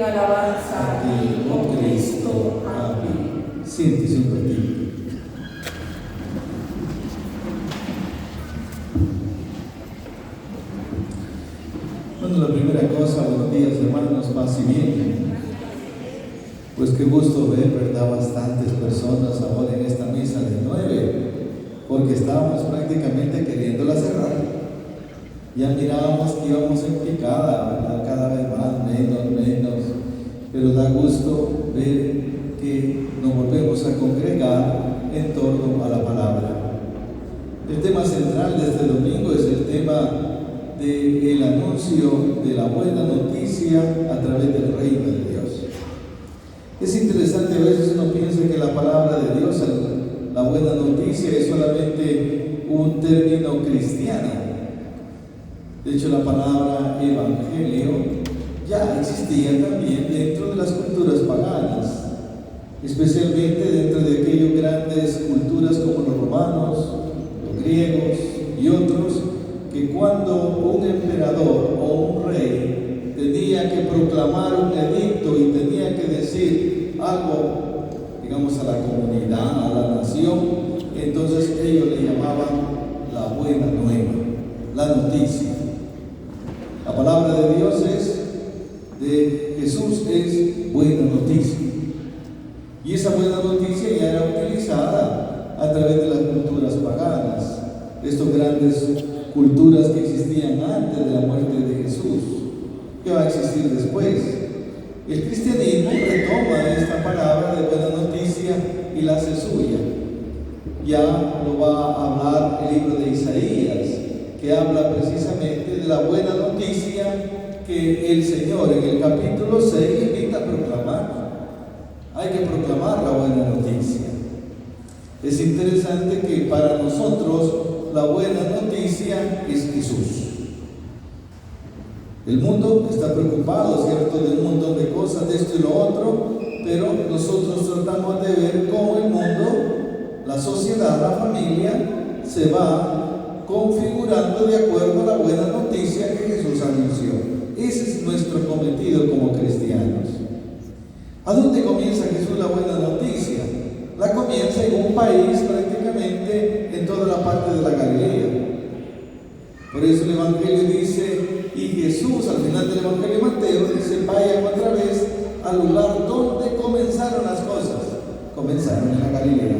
en alabanza a ti, oh Cristo. Amén. Siéntese un ratito. Bueno, la primera cosa, buenos días hermanos, paz y bien. Pues qué gusto ver, ¿verdad? Bastantes personas ahora en esta misa de 9, porque estábamos prácticamente queriéndola cerrar. Ya mirábamos que íbamos en picada, ¿verdad? Cada vez más, menos, pero da gusto ver que nos volvemos a congregar en torno a la palabra. El tema central de este domingo es el tema del anuncio de la buena noticia a través del reino de Dios. Es interesante, a veces uno piensa que la palabra de Dios, la buena noticia, es solamente un término cristiano. De hecho, la palabra evangelio ya existía también dentro de las culturas paganas, especialmente dentro de aquellas grandes culturas como los romanos, los griegos y otros, que cuando un emperador o un rey tenía que proclamar un edicto y tenía que decir algo, digamos, a la comunidad, a la nación, entonces ellos le llamaban la buena nueva, la noticia. La palabra de Dios de Jesús es buena noticia. Y esa buena noticia ya era utilizada a través de las culturas paganas, estas grandes culturas que existían antes de la muerte de Jesús, que va a existir después. El cristianismo retoma esta palabra de buena noticia y la hace suya. Ya lo va a hablar el libro de Isaías, que habla precisamente de la buena noticia que el Señor en el capítulo 6 invita a proclamar. Hay que proclamar la buena noticia. Es interesante que para nosotros la buena noticia es Jesús. El mundo está preocupado, ¿cierto?, de un montón de cosas, de esto y lo otro, pero nosotros tratamos de ver cómo el mundo, la sociedad, la familia, se va configurando de acuerdo a la buena noticia que Jesús anunció. Ese es nuestro cometido como cristianos. ¿A dónde comienza Jesús la buena noticia? La comienza en un país, prácticamente en toda la parte de la Galilea. Por eso el Evangelio dice, y Jesús al final del Evangelio de Mateo dice, vayan otra vez al lugar donde comenzaron las cosas. Comenzaron en la Galilea.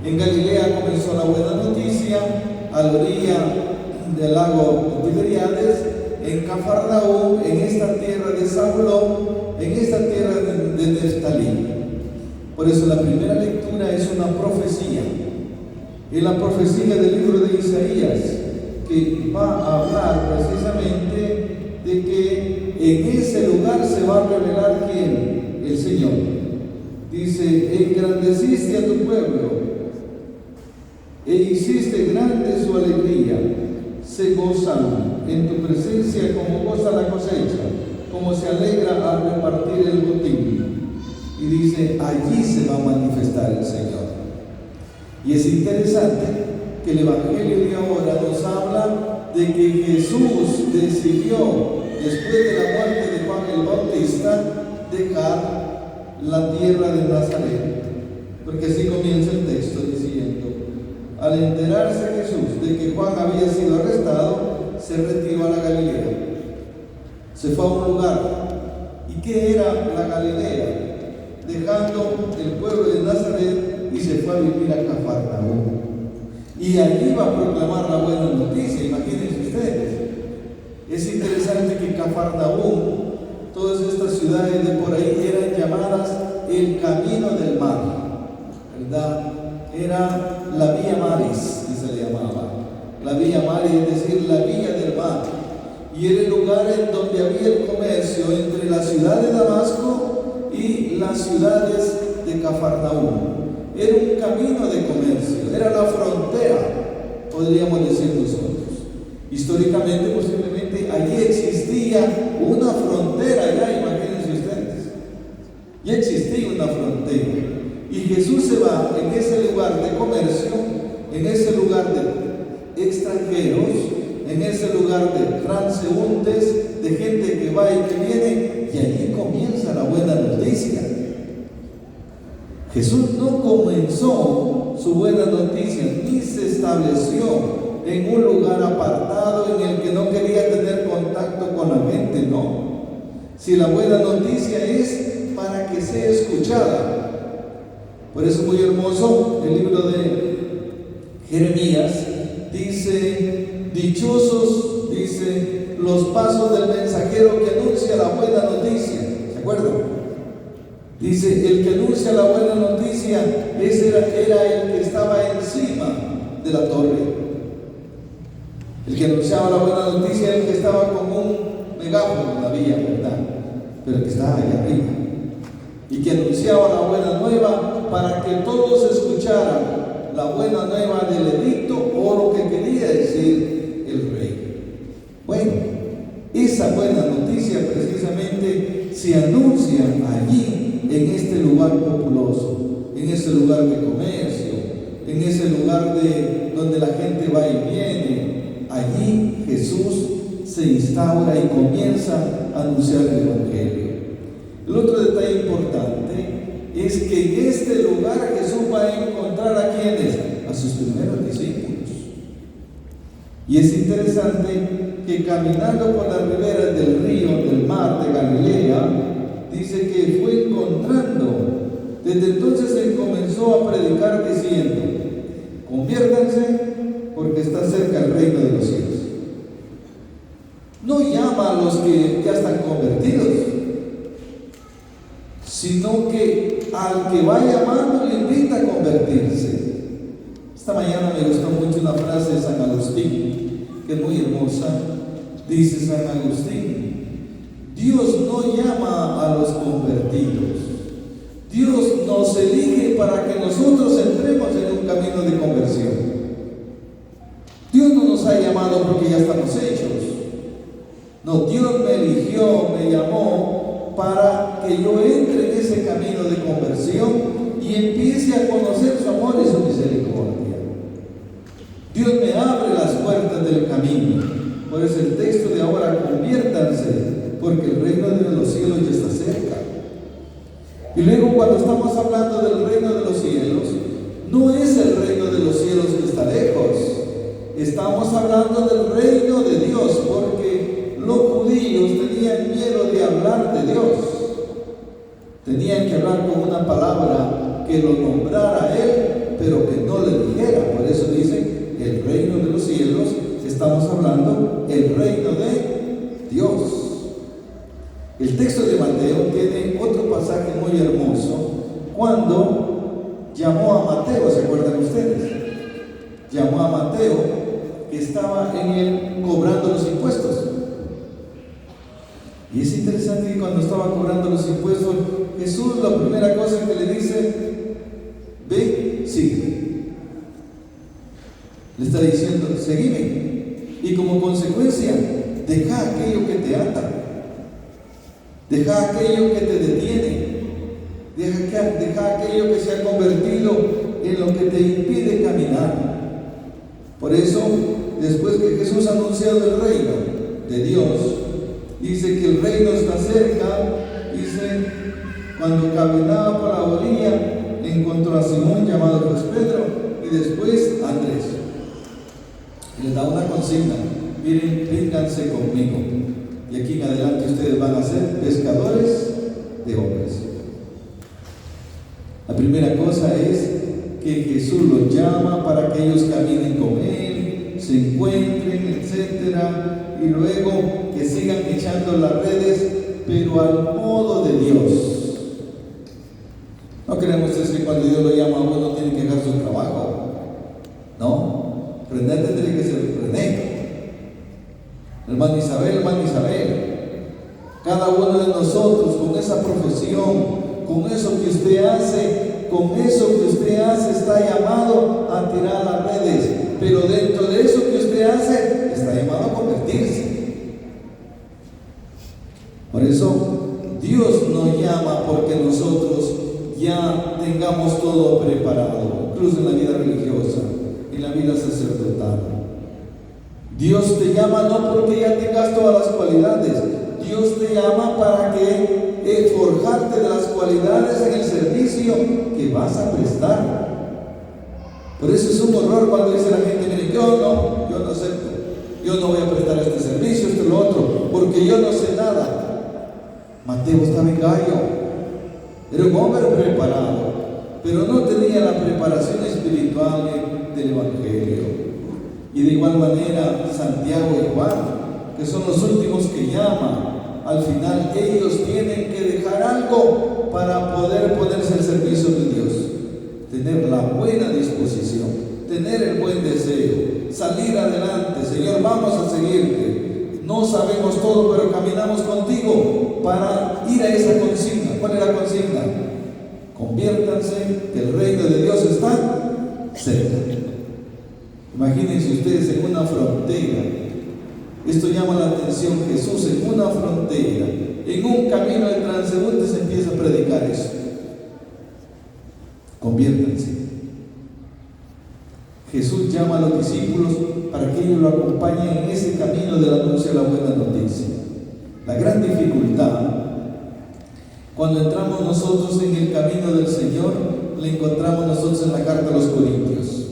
En Galilea comenzó la buena noticia, a la orilla del lago Tiberíades, en Cafarnaúm, en esta tierra de Zabulón, en esta tierra de Neftalí. Por eso la primera lectura es una profecía. Es la profecía del libro de Isaías, que va a hablar precisamente de que en ese lugar se va a revelar ¿quién? El Señor. Dice, engrandeciste a tu pueblo e hiciste grande su alegría. Se gozan en tu presencia como goza la cosecha, como se alegra al repartir el botín. Y dice, allí se va a manifestar el Señor. Y es interesante que el Evangelio de ahora nos habla de que Jesús decidió, después de la muerte de Juan el Bautista, dejar la tierra de Nazaret. Porque así comienza el texto diciendo, al enterarse Jesús de que Juan había sido arrestado, se retiró a la Galilea. Se fue a un lugar. ¿Y qué era la Galilea? Dejando el pueblo de Nazaret y se fue a vivir a Cafarnaúm. Y allí va a proclamar la buena noticia, imagínense ustedes. Es interesante que Cafarnaúm, todas estas ciudades de por ahí eran llamadas el camino del mar, ¿verdad? Era la vía maris, que se le llamaba. La vía maris, es decir, la vía del mar. Y era el lugar en donde había el comercio entre la ciudad de Damasco y las ciudades de Cafarnaúm. Era un camino de comercio, era la frontera, podríamos decir nosotros. Históricamente, posiblemente, allí existía una frontera, ya imagínense ustedes. Ya existía una frontera. Y Jesús se va en ese lugar de comercio, en ese lugar de extranjeros, en ese lugar de transeúntes, de gente que va y que viene, y allí comienza la buena noticia. Jesús no comenzó su buena noticia, ni se estableció en un lugar apartado en el que no quería tener contacto con la gente, no. Si la buena noticia es para que sea escuchada. Por eso es muy hermoso el libro de Jeremías, dice, dichosos, dice, los pasos del mensajero que anuncia la buena noticia. ¿Se acuerdan? Dice, el que anuncia la buena noticia, ese era el que estaba encima de la torre. El que anunciaba la buena noticia era el que estaba con un megáfono en la vía, ¿verdad? Pero el que estaba allá arriba. Y que anunciaba la buena nueva para que todos escucharan la buena nueva del edicto o lo que quería decir el rey. Bueno, esa buena noticia precisamente se anuncia allí, en este lugar populoso, en ese lugar de comercio, en ese lugar donde la gente va y viene. Allí Jesús se instaura y comienza a anunciar el Evangelio. El otro detalle importante es que en este lugar Jesús va a encontrar a quienes, a sus primeros discípulos. Y es interesante que caminando por las riberas del río, del mar de Galilea, dice que fue encontrando. Desde entonces él comenzó a predicar diciendo, conviértanse porque está cerca el reino de los cielos. No llama a los que ya están convertidos, sino que al que va llamando le invita a convertirse. Esta mañana me gustó mucho una frase de San Agustín, que es muy hermosa. Dice San Agustín, Dios no llama a los convertidos. Dios nos elige para que nosotros entremos en un camino de conversión. Dios no nos ha llamado porque ya estamos hechos. No, Dios me eligió, me llamó para que yo entre en ese camino de conversión y empiece a conocer su amor y su misericordia. Dios me abre las puertas del camino. Por eso el texto de ahora, conviértanse, porque el reino de los cielos ya está cerca. Y luego cuando estamos hablando del reino de los cielos, no es el reino de los cielos que está lejos. Estamos hablando del reino de Dios, porque los judíos tenían miedo de hablar de Dios. Tenían que hablar con una palabra que lo nombrara a Él, pero que no le dijera. Por eso dicen el reino de los cielos. Estamos hablando el reino de Dios. El texto de Mateo tiene otro pasaje muy hermoso. Cuando llamó a Mateo, ¿se acuerdan ustedes? Llamó a Mateo, que estaba en él cobrando los impuestos. Y es interesante que cuando estaba cobrando los impuestos, Jesús la primera cosa que le dice, ve, sígueme. Le está diciendo, seguime. Y como consecuencia, deja aquello que te ata. Deja aquello que te detiene. Deja aquello que se ha convertido en lo que te impide caminar. Por eso, después que Jesús ha anunciado el reino de Dios, dice que el reino está cerca. Dice, cuando caminaba por la orilla, encontró a Simón, llamado pues Pedro, y después a Andrés. Y les da una consigna: miren, vénganse conmigo, y aquí en adelante ustedes van a ser pescadores de hombres. La primera cosa es que Jesús los llama para que ellos caminen con Él, se encuentren, etcétera, y luego que sigan echando las redes, pero al modo de Dios. No creemos que cuando Dios lo llama a uno tiene que dejar su trabajo. No, René tendría que ser René. Hermano Isabel, cada uno de nosotros con esa profesión, con eso que usted hace, está llamado a tirar las redes, pero dentro de eso que usted hace, está llamado a convertirse. Por eso, Dios nos llama porque nosotros ya tengamos todo preparado, incluso en la vida religiosa, en la vida sacerdotal. Dios te llama no porque ya tengas todas las cualidades. Dios te llama para que forjarte de las cualidades en el servicio que vas a prestar. Por eso es un horror cuando dice la gente, mire, yo no acepto, yo no voy a prestar este servicio, esto y lo otro, porque yo no sé nada. Mateo estaba en Gallo, era un hombre preparado, pero no tenía la preparación espiritual del Evangelio. Y de igual manera Santiago y Juan, que son los últimos que llaman, al final ellos tienen que dejar algo para poder ponerse al servicio de Dios. Tener la buena disposición, tener el buen deseo, salir adelante. Señor, vamos a seguirte. No sabemos todo, pero caminamos contigo para ir a esa consigna. ¿Cuál es la consigna? Conviértanse, que el reino de Dios está cerca. Imagínense ustedes en una frontera. Esto llama la atención. Jesús en una frontera, en un camino de transeúntes, empieza a predicar eso. Conviértanse. Jesús llama a los discípulos para que ellos lo acompañen en ese camino del anuncio de la buena noticia. La gran dificultad, cuando entramos nosotros en el camino del Señor, la encontramos nosotros en la carta a los Corintios.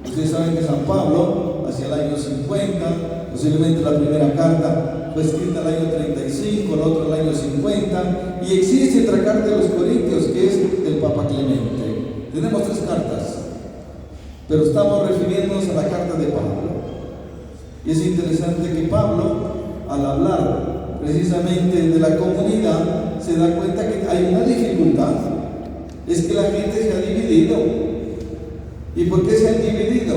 Ustedes saben que San Pablo, hacia el año 50, posiblemente la primera carta fue escrita el año 35, la otra el año 50, y existe otra carta de los Corintios que es del Papa Clemente. Tenemos 3 cartas, pero estamos refiriéndonos a la carta de Pablo. Y es interesante que Pablo, al hablar precisamente de la comunidad, se da cuenta que hay una dificultad. Es que la gente se ha dividido. ¿Y por qué se han dividido?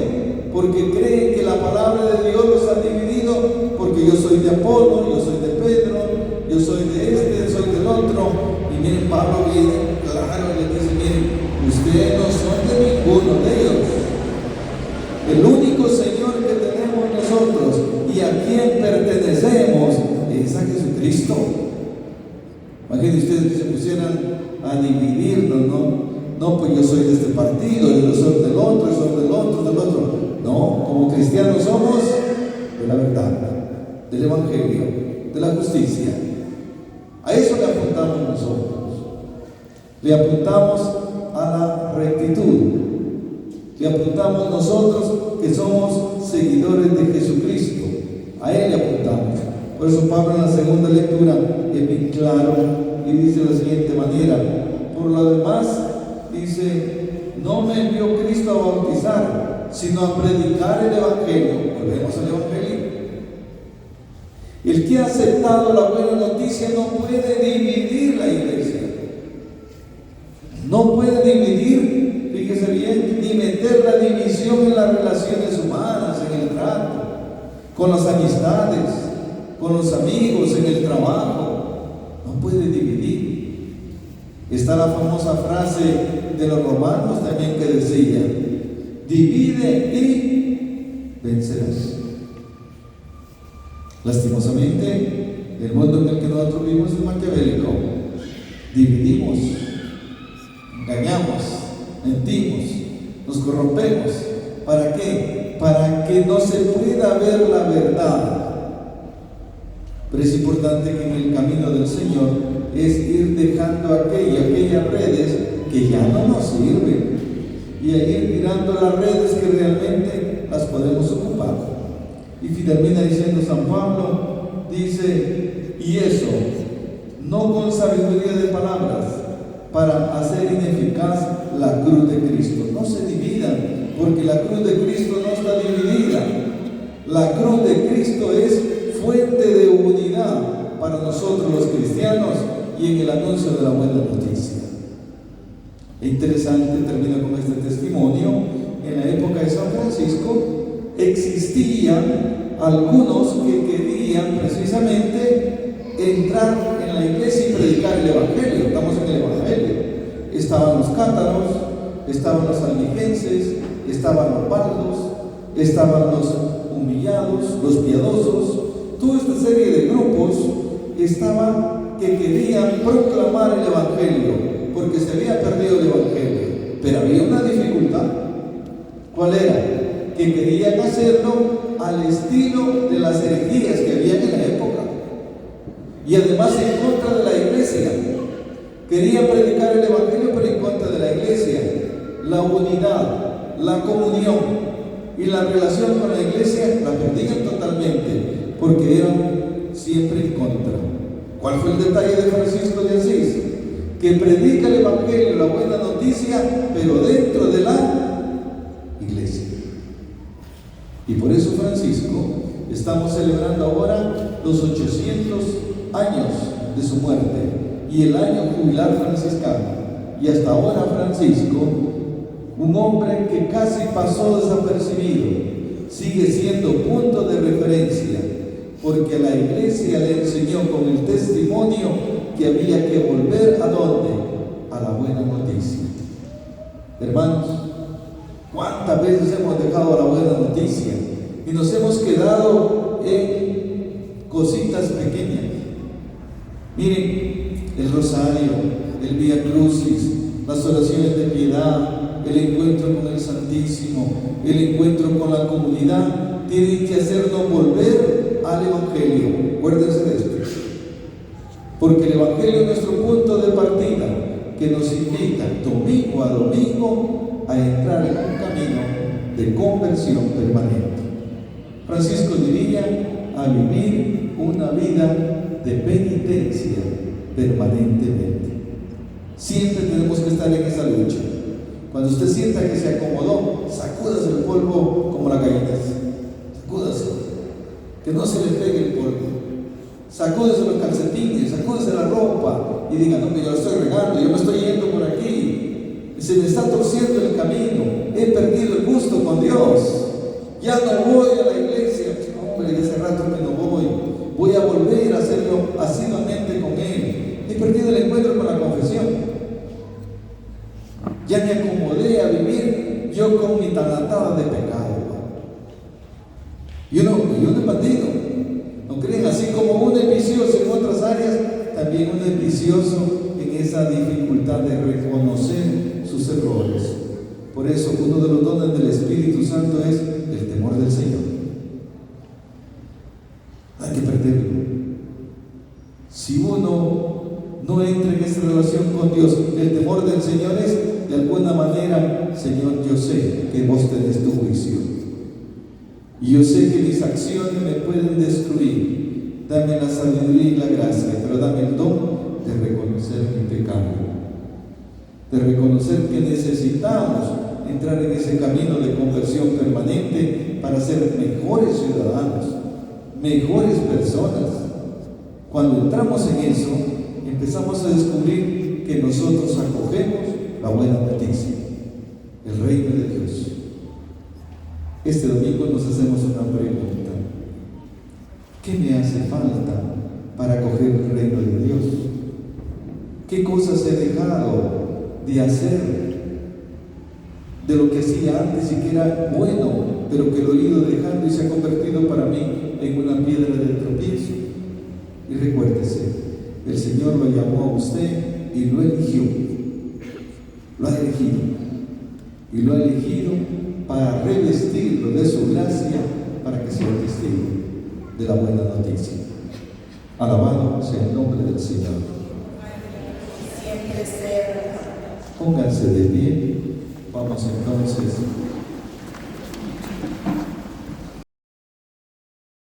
Porque creen que la palabra de Dios los ha dividido, porque yo soy de Apolo, yo soy de Pedro, yo soy de este, soy del otro. Y miren, Pablo viene claro y le dice, miren, ustedes no son de ninguno de ellos. El único Señor que tenemos nosotros y a quien pertenecemos es a Jesucristo. Imagínense ustedes que se pusieran a dividirnos, ¿no? No, pues yo soy de este partido, yo soy del otro, yo soy del otro, del otro. No, como cristianos somos de la verdad, del Evangelio, de la justicia. A eso le apuntamos nosotros. Le apuntamos a la rectitud. Le apuntamos nosotros que somos seguidores de Jesucristo. A Él le apuntamos. Por eso Pablo en la segunda lectura es bien claro y dice de la siguiente manera: por lo demás, dice, no me envió Cristo a bautizar, sino a predicar el Evangelio. Volvemos al Evangelio. El que ha aceptado la buena noticia no puede dividir la iglesia. No puede dividir, fíjese bien, ni meter la división en las relaciones humanas, en el trato, con las amistades, con los amigos, en el trabajo. No puede dividir. Está la famosa frase de los romanos también que decía: divide y vencerás. Lastimosamente, el mundo en el que nosotros vivimos es maquiavélico. Dividimos, engañamos, mentimos, nos corrompemos. ¿Para qué? Para que no se pueda ver la verdad. Pero es importante que en el camino del Señor es ir dejando aquellas redes que ya no nos sirven y a ir tirando las redes que realmente las podemos ocupar. Y termina diciendo San Pablo, dice, y eso, no con sabiduría de palabras, para hacer ineficaz la cruz de Cristo. No se dividan, porque la cruz de Cristo no está dividida. La cruz de Cristo es fuente de unidad para nosotros los cristianos y en el anuncio de la buena noticia. Es interesante, termino con este testimonio. En la época de San Francisco existían algunos que querían precisamente entrar en la iglesia y predicar el Evangelio. Estamos en el Evangelio. Estaban los cátaros, estaban los albigenses, estaban los pardos, estaban los humillados, los piadosos. Toda esta serie de grupos estaban que querían proclamar el Evangelio porque se había perdido el Evangelio. Pero había una dificultad. ¿Cuál era? Que querían hacerlo al estilo de las herejías que había en la época. Y además en contra de la iglesia. Quería predicar el evangelio, pero en contra de la iglesia. La unidad, la comunión y la relación con la iglesia la perdían totalmente, porque eran siempre en contra. ¿Cuál fue el detalle de Francisco de Asís? Que predica el evangelio, la buena noticia, pero dentro de la iglesia. Y por eso, Francisco, estamos celebrando ahora los 800 años de su muerte y el año jubilar franciscano. Y hasta ahora Francisco, un hombre que casi pasó desapercibido, sigue siendo punto de referencia, porque la iglesia le enseñó con el testimonio que había que volver ¿a dónde? A la buena noticia. Hermanos, ¿cuántas veces hemos dejado la buena noticia y nos hemos quedado en cositas pequeñas? Miren, el rosario, el Vía Crucis, las oraciones de piedad, el encuentro con el Santísimo, el encuentro con la comunidad, tienen que hacernos volver al Evangelio. Acuérdense de esto, porque el Evangelio es nuestro punto de partida, que nos invita domingo a domingo a entrar en un camino de conversión permanente. Francisco diría: a vivir una vida de penitencia permanentemente. Siempre tenemos que estar en esa lucha. Cuando usted sienta que se acomodó, sacúdase el polvo como las gallinas. Sacúdase, que no se le pegue el polvo. Sacúdese los calcetines, sacúdese la ropa y diga: no, que yo estoy regando, yo me estoy yendo por aquí, y se me está torciendo el camino, he perdido el gusto con Dios, ya no voy a la iglesia. Hombre, hace rato que no voy a volver a hacerlo asiduamente con Él. He perdido el encuentro con la confesión, ya me acomodé a vivir yo con mi tanatada de pecado. Y uno es bandido, ¿no creen? Así como uno es vicioso en otras áreas, también uno es vicioso en esa dificultad de reconocer sus errores. Por eso uno de los dones del Espíritu Santo es el temor del Señor. Hay que perderlo. Si uno no entra en esa relación con Dios, el temor del Señor es, de alguna manera: Señor, yo sé que vos tenés tu juicio, y yo sé que mis acciones me pueden destruir. Dame la sabiduría y la gracia, pero dame el don de reconocer mi pecado, de reconocer que necesitamos entrar en ese camino de conversión permanente para ser mejores ciudadanos, mejores personas. Cuando entramos en eso, empezamos a descubrir que nosotros acogemos la buena noticia, el reino de Dios. Este domingo nos hacemos una pregunta: ¿qué me hace falta para acoger el reino de Dios? ¿Qué cosas he dejado de hacer de lo que hacía antes y que era bueno, pero que lo he ido dejando y se ha convertido para mí en una piedra de tropiezo? Y recuérdese, el Señor lo llamó a usted y lo eligió. Lo ha elegido. Y lo ha elegido para revestirlo de su gracia, para que sea testigo de la buena noticia. Alabado sea el nombre del Señor. Siempre sea. Pónganse de pie. Vamos entonces